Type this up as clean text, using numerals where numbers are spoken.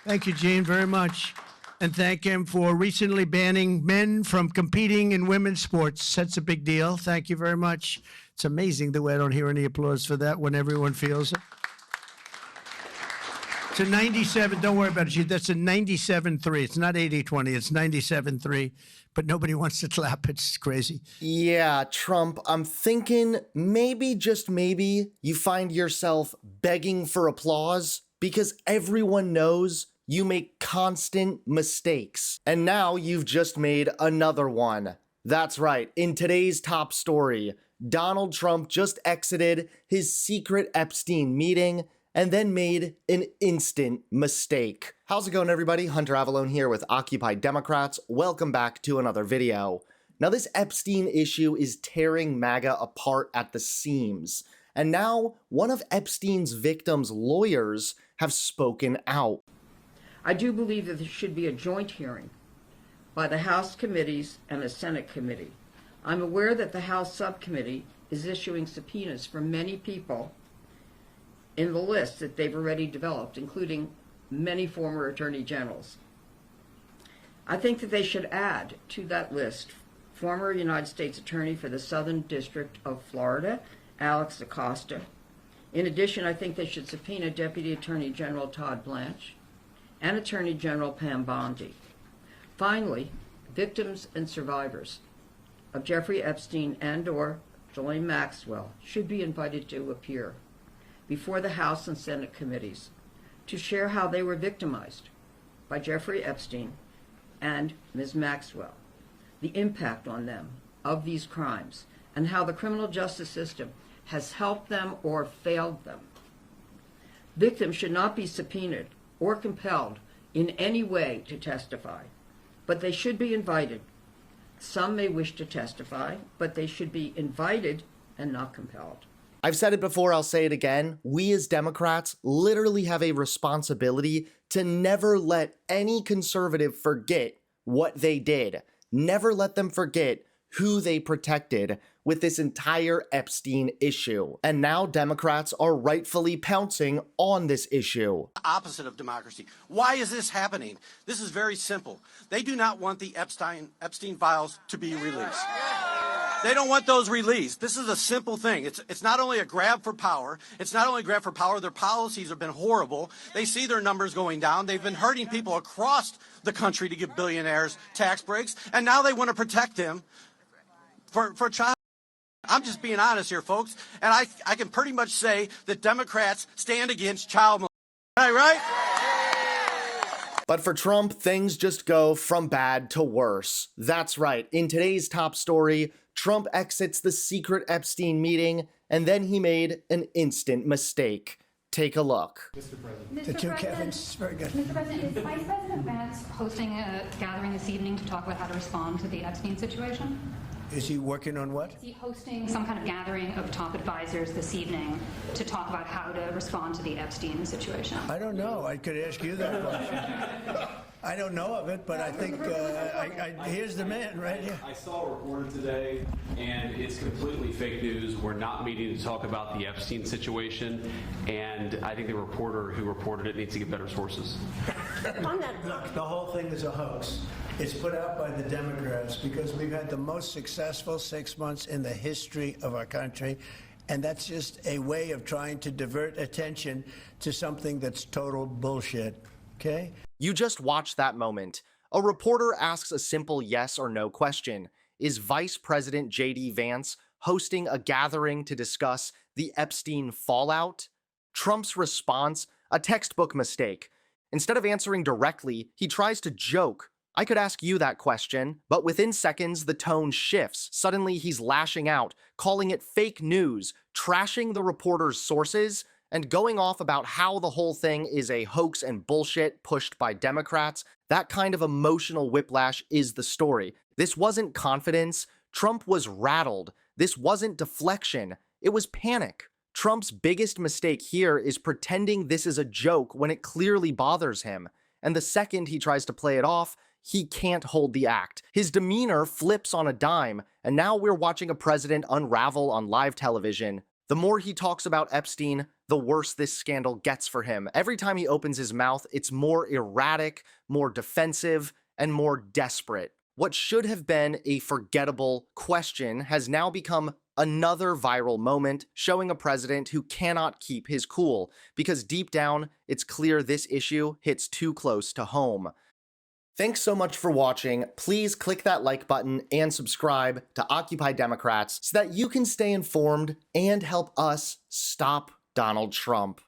Thank you, Gene, very much. And thank him for recently banning men from competing in women's sports. That's a big deal. Thank you very much. It's amazing the way I don't hear any applause for that when everyone feels it. It's a 97, don't worry about it, Gene. That's a 97-3. It's not 80-20, it's 97-3. But nobody wants to clap. It's crazy. Yeah, Trump, I'm thinking maybe, just maybe, you find yourself begging for applause because everyone knows you make constant mistakes. And now you've just made another one. That's right, in today's top story, Donald Trump just exited his secret Epstein meeting and then made an instant mistake. How's it going, everybody? Hunter Avallone here with Occupy Democrats. Welcome back to another video. Now, this Epstein issue is tearing MAGA apart at the seams. And now, one of Epstein's victims' lawyers have spoken out. I do believe that there should be a joint hearing by the House committees and the Senate committee. I'm aware that the House subcommittee is issuing subpoenas for many people in the list that they've already developed, including many former attorney generals. I think that they should add to that list former United States Attorney for the Southern District of Florida, Alex Acosta. In addition, I think they should subpoena Deputy Attorney General Todd Blanche and Attorney General Pam Bondi. Finally, victims and survivors of Jeffrey Epstein and/or Ghislaine Maxwell should be invited to appear before the House and Senate committees to share how they were victimized by Jeffrey Epstein and Ms. Maxwell, the impact on them of these crimes, and how the criminal justice system has helped them or failed them. Victims should not be subpoenaed or compelled in any way to testify, but they should be invited. Some may wish to testify, but they should be invited and not compelled. I've said it before, I'll say it again. We as Democrats literally have a responsibility to never let any conservative forget what they did. Never let them forget who they protected with this entire Epstein issue. And now Democrats are rightfully pouncing on this issue. Opposite of democracy. Why is this happening? This is very simple. They do not want the Epstein files to be released. They don't want those released. This is a simple thing. It's not only a grab for power. It's not only a grab for power. Their policies have been horrible. They see their numbers going down. They've been hurting people across the country to give billionaires tax breaks. And now they want to protect them for child. I'm just being honest here, folks. And I can pretty much say that Democrats stand against child molestation. Right? But for Trump, things just go from bad to worse. That's right. In today's top story, Trump exits the secret Epstein meeting, and then he made an instant mistake. Take a look. Mr. President. The two Kevins, very good. Mr. President, is Vice President Vance hosting a gathering this evening to talk about how to respond to the Epstein situation? Is he working on what? Is he hosting some kind of gathering of top advisors this evening to talk about how to respond to the Epstein situation? I don't know. I could ask you that question. I don't know of it, but I think here's the man right here. I saw a reporter today, and it's completely fake news. We're not meeting to talk about the Epstein situation, and I think the reporter who reported it needs to get better sources. Look, the whole thing is a hoax. It's put out by the Democrats because we've had the most successful 6 months in the history of our country, and that's just a way of trying to divert attention to something that's total bullshit, okay? You just watched that moment. A reporter asks a simple yes or no question. Is Vice President J.D. Vance hosting a gathering to discuss the Epstein fallout? Trump's response? A textbook mistake. Instead of answering directly, he tries to joke. I could ask you that question, but within seconds, the tone shifts. Suddenly, he's lashing out, calling it fake news, trashing the reporter's sources, and going off about how the whole thing is a hoax and bullshit pushed by Democrats. That kind of emotional whiplash is the story. This wasn't confidence. Trump was rattled. This wasn't deflection. It was panic. Trump's biggest mistake here is pretending this is a joke when it clearly bothers him. And the second he tries to play it off, he can't hold the act. His demeanor flips on a dime, and now we're watching a president unravel on live television. The more he talks about Epstein, the worse this scandal gets for him. Every time he opens his mouth, it's more erratic, more defensive, and more desperate. What should have been a forgettable question has now become another viral moment, showing a president who cannot keep his cool, because deep down, it's clear this issue hits too close to home. Thanks so much for watching. Please click that like button and subscribe to Occupy Democrats so that you can stay informed and help us stop Donald Trump.